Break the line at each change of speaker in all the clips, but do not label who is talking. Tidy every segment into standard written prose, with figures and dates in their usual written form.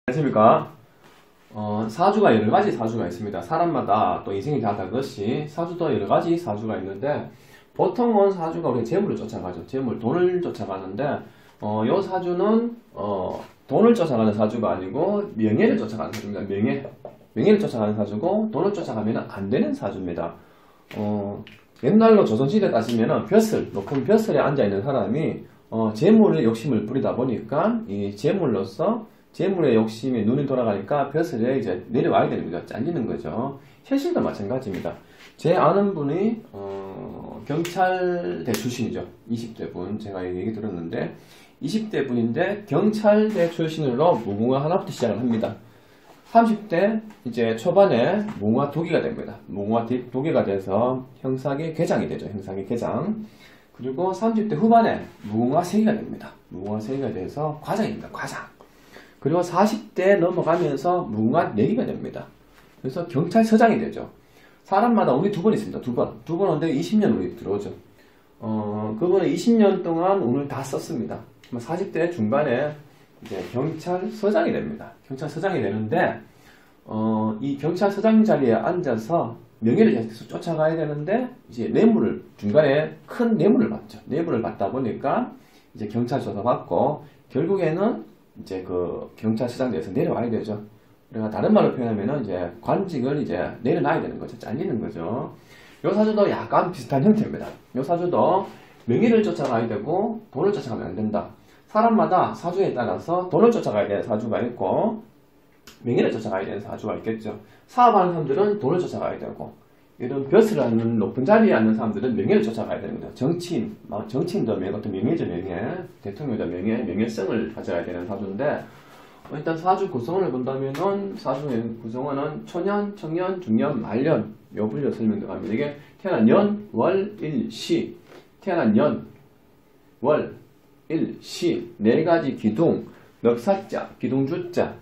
안녕하십니까. 사주가 여러가지 사주가 있습니다. 사람마다 또 인생이 다 다르듯이 사주도 여러가지 사주가 있는데, 보통은 사주가 우리가 재물을 쫓아가죠. 재물, 돈을 쫓아가는데, 요 사주는 돈을 쫓아가는 사주가 아니고 명예를 쫓아가는 사주입니다. 명예를 쫓아가는 사주고, 돈을 쫓아가면 안 되는 사주입니다. 옛날로 조선시대 따지면 높은 벼슬에 앉아있는 사람이 재물의 욕심을 부리다 보니까 이 재물의 욕심에 눈이 돌아가니까 벼슬에 이제 내려와야 됩니다. 잘리는 거죠. 현실도 마찬가지입니다. 제 아는 분이 경찰대 출신이죠. 20대 분 제가 얘기 들었는데 20대 분인데 경찰대 출신으로 무궁화 하나부터 시작을 합니다. 30대 이제 초반에 무궁화 도기가 됩니다. 무궁화 도기가 돼서 형사계 계장이 되죠. 형사계 계장. 그리고 30대 후반에 무궁화 세기가 됩니다. 무궁화 세기가 돼서 과장입니다. 과장. 그리고 40대 넘어가면서 무궁화 내기가 됩니다. 그래서 경찰서장이 되죠. 사람마다 운이 두 번 있습니다. 두 번 온데 20년 운이 들어오죠. 그분은 20년 동안 운을 다 썼습니다. 40대 중반에 이제 경찰서장이 됩니다. 경찰서장이 되는데, 이 경찰서장 자리에 앉아서 명예를 계속 쫓아가야 되는데, 이제 중간에 큰 뇌물을 받죠. 뇌물을 받다 보니까 이제 경찰 조사받고, 결국에는 이제 그 경찰서장대에서 내려와야 되죠. 그러니까 다른 말로 표현하면은 이제 관직을 이제 내려놔야 되는 거죠. 잘리는 거죠. 요 사주도 약간 비슷한 형태입니다. 요 사주도 명예를 쫓아가야 되고 돈을 쫓아가면 안 된다. 사람마다 사주에 따라서 돈을 쫓아가야 되는 사주가 있고 명예를 쫓아가야 되는 사주가 있겠죠. 사업하는 사람들은 돈을 쫓아가야 되고, 이런 벼슬을 하는 높은 자리에 앉는 사람들은 명예를 쫓아가야 됩니다. 정치인도 어떤 명예죠. 명예. 대통령도 명예성을 가져야 되는 사주인데, 일단 사주 구성원을 본다면은 사주의 구성원은 초년, 청년, 중년, 말년 요 분류 설명드립니다. 이게 태어난 년, 월, 일, 시. 태어난 년, 월, 일, 시. 네 가지 기둥, 넉사자, 기둥주자,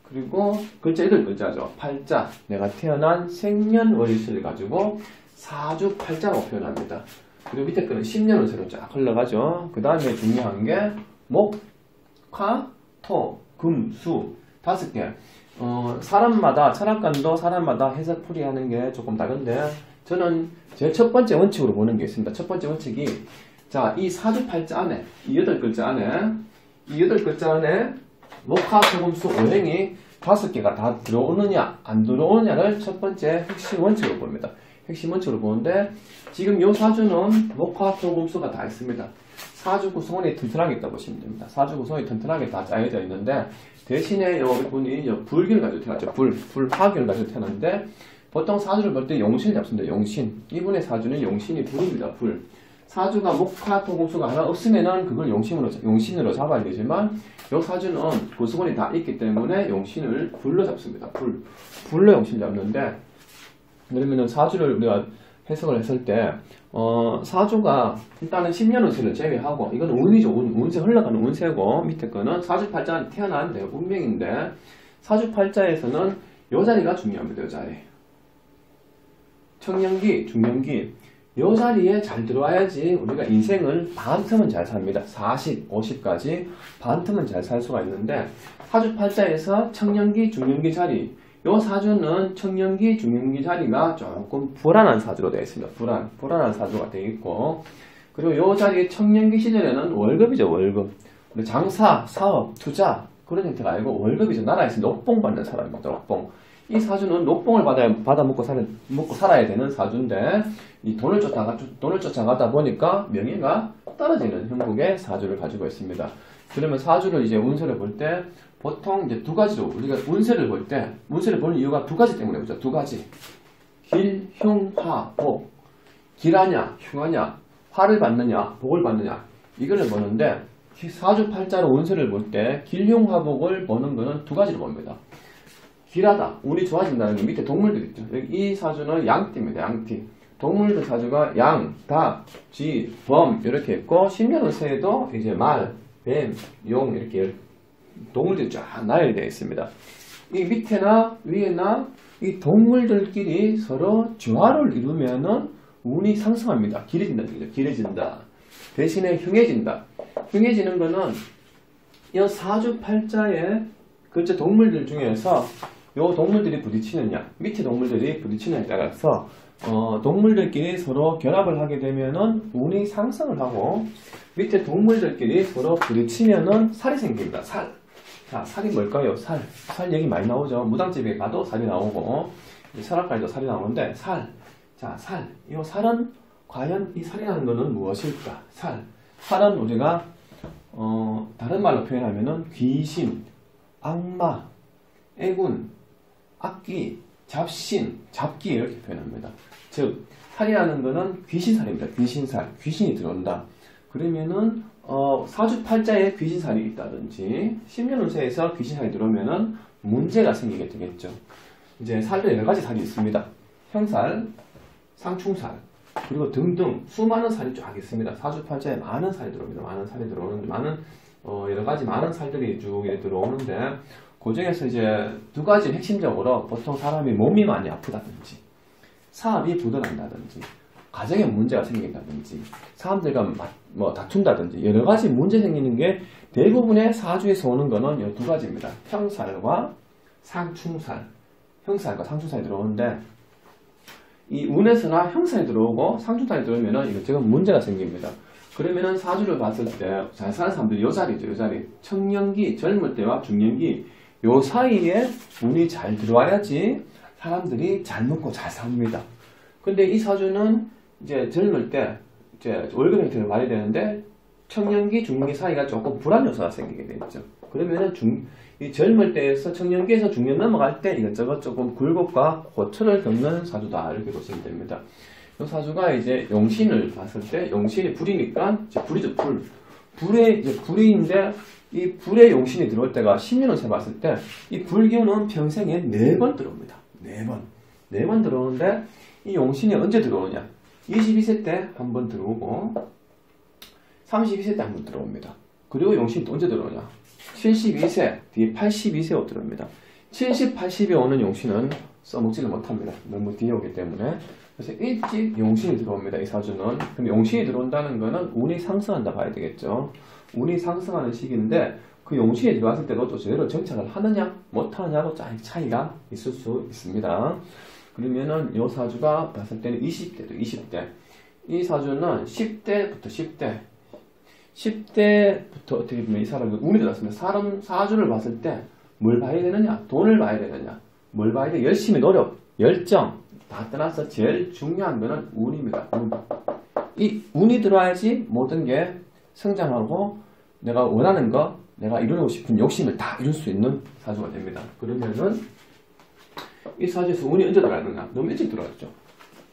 그리고 글자 8글자죠. 팔자. 내가 태어난 생년월일을 가지고 사주 팔자로 표현합니다. 그리고 밑에 거는 10년을 새로 쫙 흘러가죠. 그 다음에 중요한 게 목, 화, 토, 금, 수 5개. 사람마다, 철학관도 사람마다 해석풀이 하는 게 조금 다른데, 저는 제 첫 번째 원칙으로 보는 게 있습니다. 첫 번째 원칙이, 자, 이 사주 팔자 안에, 이 8글자 안에 목화, 토, 금, 수, 오행이 5개가 다 들어오느냐 안 들어오느냐를 첫 번째 핵심 원칙으로 봅니다. 핵심 원칙으로 보는데, 지금 요 사주는 목화, 토, 금, 수가 다 있습니다. 사주 구성원이 튼튼하게 있다고 보시면 됩니다. 사주 구성원이 튼튼하게 다 짜여져 있는데, 대신에 이분이 불기를 가지고 태어났죠. 화기를 가지고 태어났는데, 보통 사주를 볼 때 용신을 잡습니다. 용신. 이분의 사주는 용신이 불입니다. 불. 사주가 목화, 토, 금, 수가 하나 없으면은 그걸 용신으로 잡아야 되지만, 요 사주는 구성원이 다 있기 때문에 용신을 불로 잡습니다. 불로 용신을 잡는데, 그러면은 사주를 우리가 해석을 했을 때, 사주가 일단은 10년 운세를 제외하고, 이건 운이죠. 운세 흘러가는 운세고, 밑에 거는 사주팔자 태어난 내 운명인데, 사주팔자에서는 요 자리가 중요합니다. 요 자리. 청년기, 중년기. 요 자리에 잘 들어와야지 우리가 인생을 반틈은 잘 삽니다. 40, 50까지 반틈은 잘 살 수가 있는데, 사주팔자에서 청년기, 중년기 자리, 요 사주는 청년기, 중년기 자리가 조금 불안한 사주로 되어 있습니다. 불안한 사주가 되어 있고, 그리고 요 자리에 청년기 시절에는 월급이죠. 월급. 장사, 사업, 투자 그런 형태가 아니고 월급이죠. 나라에서 녹봉 받는 사람입니다. 녹봉. 이 사주는 녹봉을 받아 먹고 살아야 되는 사주인데, 이 돈을 쫓아가다 보니까 명예가 떨어지는 형국의 사주를 가지고 있습니다. 그러면 사주를 이제 운세를 볼 때 보통 이제 두 가지로 우리가 운세를 보는 이유가 두 가지 때문에 보죠. 두 가지. 길, 흉, 화, 복. 길하냐, 흉하냐, 화를 받느냐, 복을 받느냐. 이거를 보는데, 사주 팔자로 운세를 볼 때 길, 흉, 화, 복을 보는 거는 두 가지로 봅니다. 길하다, 운이 좋아진다는 게 밑에 동물들 있죠. 이 사주는 양띠입니다. 양띠. 동물들 사주가 양, 닭, 쥐, 범 이렇게 있고, 10년 운세에도 이제 말, 뱀, 용 이렇게 동물들이 쫙 나열되어 있습니다. 이 밑에나 위에나 이 동물들끼리 서로 조화를 이루면은 운이 상승합니다. 길어진다는 얘기죠. 길어진다. 대신에 흉해진다. 흉해지는 거는 이 사주팔자에 그렇죠. 동물들 중에서 요 동물들이 부딪히느냐, 밑에 동물들이 부딪히느냐에 따라서 동물들끼리 서로 결합을 하게 되면은 운이 상승을 하고 밑에 동물들끼리 서로 부딪히면은 살이 생깁니다. 살. 자, 살이 뭘까요? 살. 살 얘기 많이 나오죠. 무당집에 가도 살이 나오고 설악가에도 살이 나오는데 살. 자, 살. 이 살은 과연 이 살이라는 것은 무엇일까? 살. 살은 우리가 다른 말로 표현하면은 귀신, 악마, 애군, 악귀, 잡신, 잡기 이렇게 표현합니다. 즉 살이라는 것은 귀신살입니다. 귀신살, 귀신이 들어온다. 그러면은 사주팔자에 귀신살이 있다든지 10년 운세에서 귀신살이 들어오면은 문제가 생기게 되겠죠. 이제 살도 여러 가지 살이 있습니다. 형살, 상충살, 그리고 등등 수많은 살이 쫙 있습니다. 사주팔자에 많은 살이 들어옵니다. 많은 살이 들어오는데 여러 가지 많은 살들이 쭉 들어오는데 그 중에서 이제 두 가지 핵심적으로 보통 사람이 몸이 많이 아프다든지 사업이 부도난다든지 가정에 문제가 생긴다든지 사람들과 다툰다든지 여러 가지 문제 생기는 게 대부분의 사주에서 오는 거는 이 두 가지입니다. 형살과 상충살. 형살과 상충살이 들어오는데 이 운에서나 형살이 들어오고 상충살이 들어오면은 이것저것 문제가 생깁니다. 그러면은 사주를 봤을 때 잘 사는 사람들이 요 자리죠. 요 자리. 청년기, 젊을 때와 중년기 요 사이에 운이 잘 들어와야지 사람들이 잘 먹고 잘 삽니다. 근데 이 사주는 이제 젊을 때 이제 월급 형태를 봐야 되는데 청년기, 중년기 사이가 조금 불안 요소가 생기게 되죠. 그러면은 이 젊을 때에서 청년기에서 중년 넘어갈 때 이것저것 조금 굴곡과 고초를 겪는 사주다 이렇게 보시면 됩니다. 이 사주가 이제 용신을 봤을 때 용신이 불이니까 이제 불이죠. 불에 이제 불인데 이 불의 용신이 들어올 때가 10년을 세봤을 때 이 불기운은 평생에 4번 들어옵니다. 4번. 4번 들어오는데 이 용신이 언제 들어오냐? 22세 때 한 번 들어오고 32세 때 한 번 들어옵니다. 그리고 용신이 또 언제 들어오냐? 72세, 뒤에 82세로 들어옵니다. 70, 80에 오는 용신은 써먹지를 못합니다. 너무 뒤에 오기 때문에. 그래서 일찍 용신이 들어옵니다. 이 사주는. 그럼 용신이 들어온다는 거는 운이 상승한다 봐야 되겠죠. 운이 상승하는 시기인데 그 용신이 들어왔을 때도 또 제대로 정착을 하느냐 못하느냐고 차이가 있을 수 있습니다. 그러면은 이 사주가 봤을 때는 20대도 20대. 이 사주는 10대부터 10대부터 어떻게 보면 이 사람이 운이 들어왔습니다. 사주를 봤을 때 뭘 봐야 되느냐? 돈을 봐야 되느냐? 뭘 봐야 돼? 열심히 노력, 열정 다 떠나서 제일 중요한 거는 운입니다. 운. 이 운이 들어와야지 모든 게 성장하고 내가 원하는 거, 내가 이루고 싶은 욕심을 다 이룰 수 있는 사주가 됩니다. 그러면은 이 사주에서 운이 언제 들어가느냐? 너무 일찍 들어왔죠.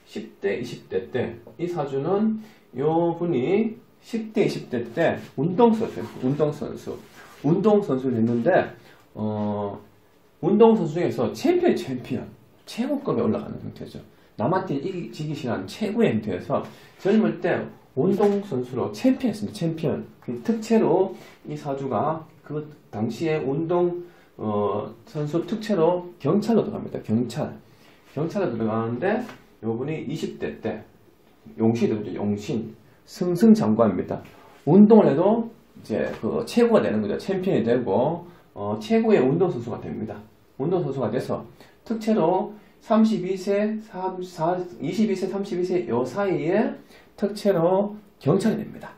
10대, 20대 때 이 사주는 요 분이 10대, 20대 때 운동선수를 했는데 운동선수 중에서 챔피언 최고급에 올라가는 형태죠. 남한테 이기기 싫어하는 최고의 형태에서 젊을 때 운동선수로 챔피언했습니다. 챔피언. 그 특채로 이 사주가 그 당시에 선수 특채로 경찰로 들어갑니다. 경찰로 들어가는데 요분이 20대 때 용신이 들어오죠. 용신. 승승장구합니다. 운동을 해도 이제 그 최고가 되는 거죠. 챔피언이 되고 최고의 운동선수가 됩니다. 운동선수가 돼서 특채로 32세, 22세, 32세 요 사이에 특채로 경찰이 됩니다.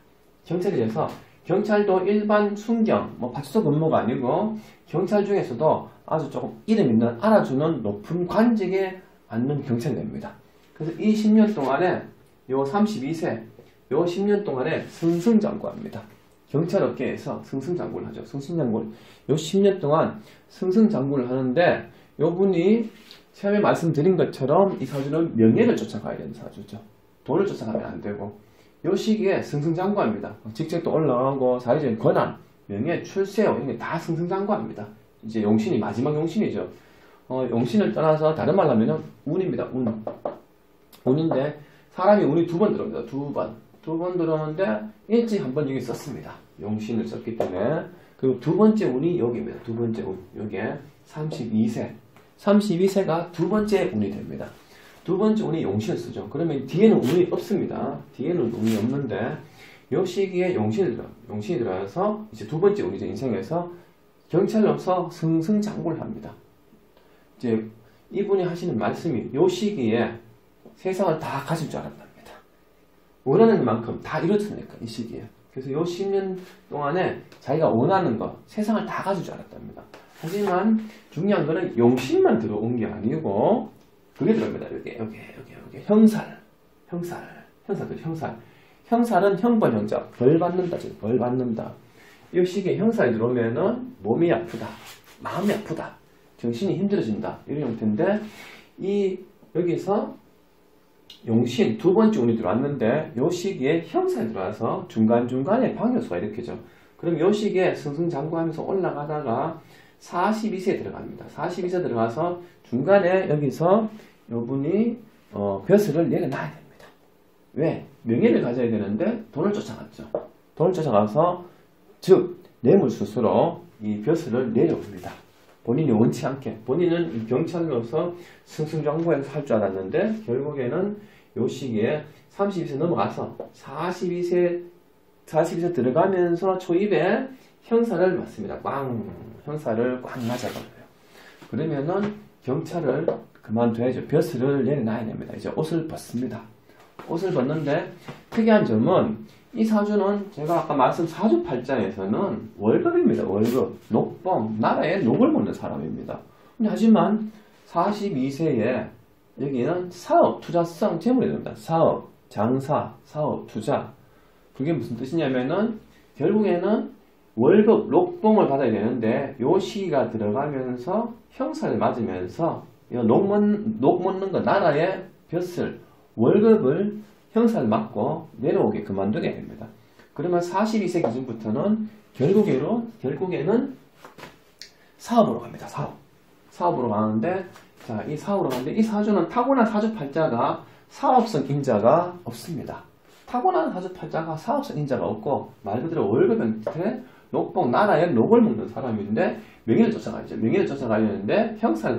경찰이 돼서 경찰도 일반 순경, 파출소 근무가 아니고 경찰 중에서도 아주 조금 이름 있는 알아주는 높은 관직에 앉는 경찰이 됩니다. 그래서 이 10년 동안에 요 32세, 요 10년 동안에 승승장구합니다. 경찰업계에서 승승장구를 하죠. 승승장구를. 요 10년 동안 승승장구를 하는데 요 분이 처음에 말씀드린 것처럼 이 사주는 명예를 쫓아가야 되는 사주죠. 돈을 쫓아가면 안 되고 요 시기에 승승장구합니다. 직책도 올라가고 사회적인 권한, 명예, 출세요 이런 게 다 승승장구합니다. 이제 용신이 마지막 용신이죠. 용신을 떠나서 다른 말로 하면 운입니다. 운인데 사람이 운이 2번 들어옵니다. 2번 들어오는데 일찍 한 번 여기 썼습니다. 용신을 썼기 때문에. 그리고 두 번째 운이 여기입니다. 두 번째 운. 여기에 32세. 32세가 두 번째 운이 됩니다. 두 번째 운이 용신을 쓰죠. 그러면 뒤에는 운이 없습니다. 뒤에는 운이 없는데 이 시기에 용신이 들어와서 이제 두 번째 운이죠. 인생에서 경찰로서 승승장구를 합니다. 이제 이분이 하시는 말씀이 요 시기에 세상을 다 가질 줄 알았답니다. 원하는 만큼 다 이뤘으니까 이 시기에. 그래서 요 10년 동안에 자기가 원하는 거 세상을 다 가질 줄 알았답니다. 하지만 중요한 거는 용신만 들어온 게 아니고 그게 들어옵니다. 여기 형살. 형살은 형벌 형자. 벌 받는다. 벌 받는다. 이 시기에 형살이 들어오면은 몸이 아프다. 마음이 아프다. 정신이 힘들어진다. 이런 형태인데 여기서 용신 두 번째 운이 들어왔는데 이 시기에 형살이 들어와서 중간중간에 방요수가 일으켜져. 그럼 이 시기에 승승장구하면서 올라가다가 42세에 들어갑니다. 42세 들어가서 중간에 여기서 이분이 벼슬을 내려놔야 됩니다. 왜? 명예를 가져야 되는데 돈을 쫓아갔죠. 돈을 쫓아가서 즉 뇌물수수로 이 벼슬을 내려옵니다. 본인이 원치 않게 본인은 경찰로서 승승장구해서 할 줄 알았는데 결국에는 요 시기에 32세 넘어가서 42세 들어가면서 초입에 형사를 맞습니다. 형사를 꽝 맞아버려요. 그러면은 경찰을 그만둬야죠. 벼슬을 내려놔야 됩니다. 이제 옷을 벗습니다. 옷을 벗는데 특이한 점은 이 사주는 제가 아까 말씀 사주팔자에서는 월급입니다. 월급, 녹봉, 나라에 녹을 먹는 사람입니다. 하지만 42세에 여기는 사업, 투자성, 재물이 됩니다. 사업, 장사, 사업, 투자. 그게 무슨 뜻이냐면은 결국에는 월급, 녹봉을 받아야 되는데 요 시기가 들어가면서 형사를 맞으면서 녹 먹는 거 나라의 벼슬, 월급을 형사를 맞고 내려오게 그만두게 됩니다. 그러면 42세 기준부터는 결국에는 사업으로 갑니다. 사업으로 가는데 이 사업으로 가는데 이 사주는 타고난 사주팔자가 사업성 인자가 없습니다. 타고난 사주팔자가 사업성 인자가 없고 말 그대로 월급 형태 녹봉 나라의 녹을 먹는 사람인데 명예를 쫓아가야죠. 명예를 쫓아가야 되는데 형사에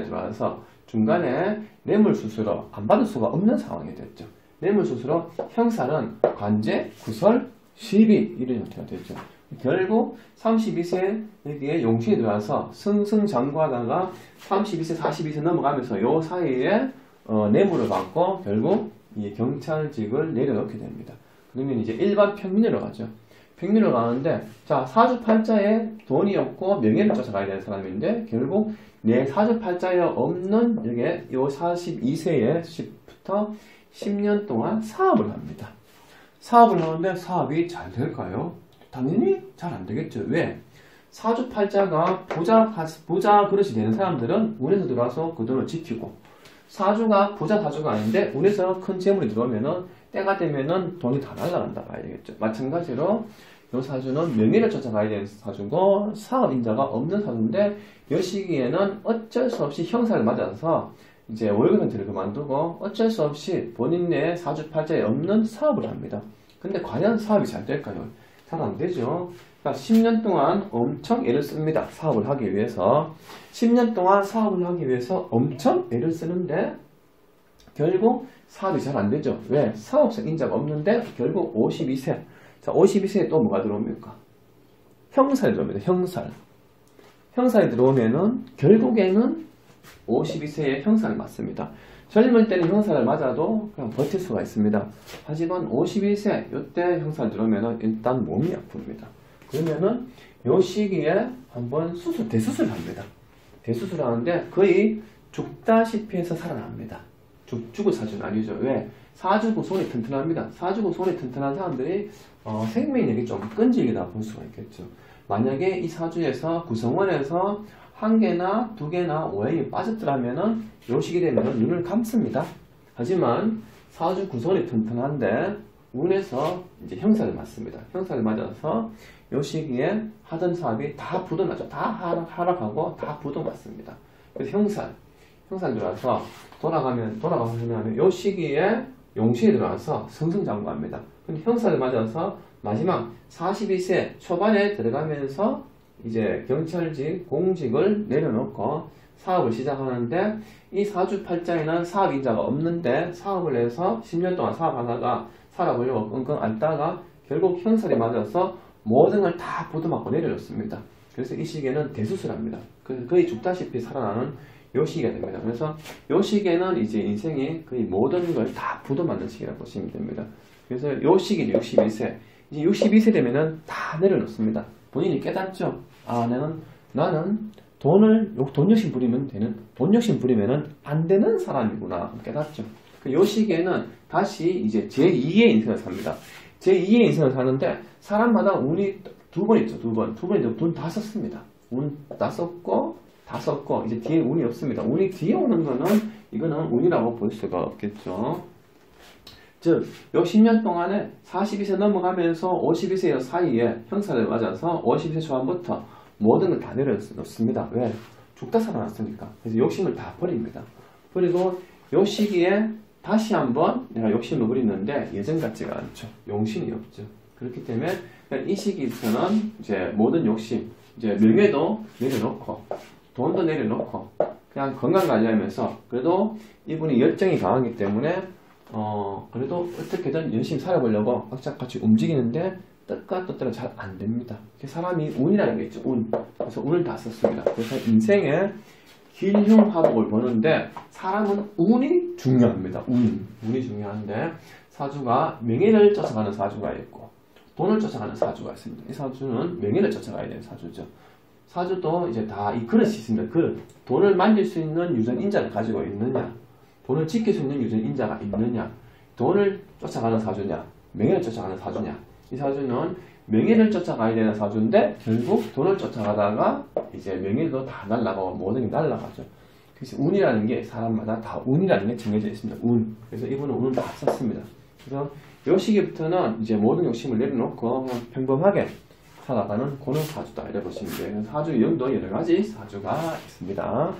들어와서 중간에 뇌물수수로 안 받을 수가 없는 상황이 됐죠. 뇌물수수로 형사는 관제, 구설, 시비 이런 형태가 됐죠. 결국 32세 여기에 용신이 들어와서 승승장구하다가 32세, 42세 넘어가면서 요 사이에 뇌물을 받고 결국 이 경찰직을 내려놓게 됩니다. 그러면 이제 일반 평민으로 가죠. 평민으로 가는데 자 사주팔자에 돈이 없고 명예를 쫓아가야 되는 사람인데 결국 내 사주팔자에 없는 여기에 요 42세부터 10년 동안 사업을 합니다. 사업을 하는데 사업이 잘 될까요? 당연히 잘 안 되겠죠. 왜? 사주팔자가 부자 그릇이 되는 사람들은 운에서 들어와서 그 돈을 지키고 사주가 부자 사주가 아닌데 운에서 큰 재물이 들어오면은 때가 되면은 돈이 다 날아간다 봐야 되겠죠. 마찬가지로 이 사주는 명예를 쫓아가야 되는 사주고 사업인자가 없는 사주인데 이 시기에는 어쩔 수 없이 형사를 맞아서 이제 월급 형태를 그만두고 어쩔 수 없이 본인의 사주팔자에 없는 사업을 합니다. 근데 과연 사업이 잘 될까요? 잘 안 되죠. 그러니까 10년 동안 엄청 애를 씁니다. 사업을 하기 위해서. 10년 동안 사업을 하기 위해서 엄청 애를 쓰는데 결국 사업이 잘 안 되죠. 왜? 사업성 인자가 없는데 결국 52세. 자, 52세에 또 뭐가 들어옵니까? 형살이 들어옵니다. 형살이 들어오면은 결국에는 52세에 형살을 맞습니다. 젊을 때는 형살을 맞아도 그냥 버틸 수가 있습니다. 하지만 52세 이때 형살 들어오면은 일단 몸이 아픕니다. 그러면은 요 시기에 한번 대수술을 합니다. 대수술을 하는데 거의 죽다시피 해서 살아납니다. 죽을 사주는 아니죠. 왜? 사주고 손이 튼튼합니다. 사주고 손이 튼튼한 사람들이 생명력이 좀 끈질기다 볼 수가 있겠죠. 만약에 이 사주에서 구성원에서 1개나 2개나 오행이 빠졌더라면은 요 시기 되면은 눈을 감습니다. 하지만 사주 구성원이 튼튼한데 운에서 이제 형사를 맞습니다. 형사를 맞아서 요 시기에 하던 사업이 다 부도나죠. 다 하락하고 다 부도 맞습니다. 그래서 형살 들어와서 돌아가면 요 시기에 용신이 들어와서 승승장구합니다. 근데 형사를 맞아서 마지막 42세 초반에 들어가면서 이제 경찰직, 공직을 내려놓고 사업을 시작하는데 이 사주팔자에는 사업인자가 없는데 사업을 해서 10년 동안 사업하다가 살아보려고 끙끙 앓다가 결국 형살이 맞아서 모든 걸 다 부도맞고 내려졌습니다. 그래서 이 시기에는 대수술합니다. 그래서 거의 죽다시피 살아나는 요 시기가 됩니다. 그래서 요 시기에는 이제 인생이 거의 모든 걸 다 부도맞는 시기라고 보시면 됩니다. 그래서 요 시기 61세. 이제 62세 되면은 다 내려놓습니다. 본인이 깨닫죠. 아, 나는 돈 욕심 부리면 되는, 돈 욕심 부리면은 안 되는 사람이구나. 깨닫죠. 요 시기에는 다시 이제 제2의 인생을 삽니다. 제2의 인생을 사는데 사람마다 운이 두 번 있죠. 두 번 이제 돈 다 썼습니다. 운 다 썼고 다 썼고 이제 뒤에 운이 없습니다. 운이 뒤에 오는 거는 이거는 운이라고 볼 수가 없겠죠. 즉, 요 10년 동안에 42세 넘어가면서 52세 사이에 형사를 맞아서 52세 초반부터 모든 걸 다 내려놓습니다. 왜? 죽다 살아났으니까. 그래서 욕심을 다 버립니다. 그리고 요 시기에 다시 한번 내가 욕심을 부리는데 예전 같지가 않죠. 용신이 없죠. 그렇기 때문에 이 시기부터는 이제 모든 욕심, 이제 명예도 내려놓고 돈도 내려놓고 그냥 건강 관리하면서 그래도 이분이 열정이 강하기 때문에 그래도 어떻게든 열심히 살아보려고 악착같이 움직이는데 뜻과 뜻대로 잘 안 됩니다. 사람이 운이라는 게 있죠. 운. 그래서 운을 다 썼습니다. 그래서 인생에 길흉화복을 보는데 사람은 운이 중요합니다. 운이 중요한데 사주가 명예를 쫓아가는 사주가 있고 돈을 쫓아가는 사주가 있습니다. 이 사주는 명예를 쫓아가야 되는 사주죠. 사주도 이제 다 이 그릇이 있습니다. 그릇. 돈을 만질 수 있는 유전인자를 가지고 있느냐, 돈을 지킬 수 있는 유전인자가 있느냐, 돈을 쫓아가는 사주냐, 명예를 쫓아가는 사주냐. 이 사주는 명예를 쫓아가야 되는 사주인데 결국 돈을 쫓아가다가 이제 명예도 다 날아가고 모든 게 날아가죠. 그래서 운이라는 게 사람마다 다 운이라는 게 정해져 있습니다. 운. 그래서 이분은 운을 다 썼습니다. 그래서 이 시기부터는 이제 모든 욕심을 내려놓고 그냥 평범하게 살아가는 그런 사주다 이렇게 보시면 돼요. 사주 유형도 여러 가지 사주가 있습니다.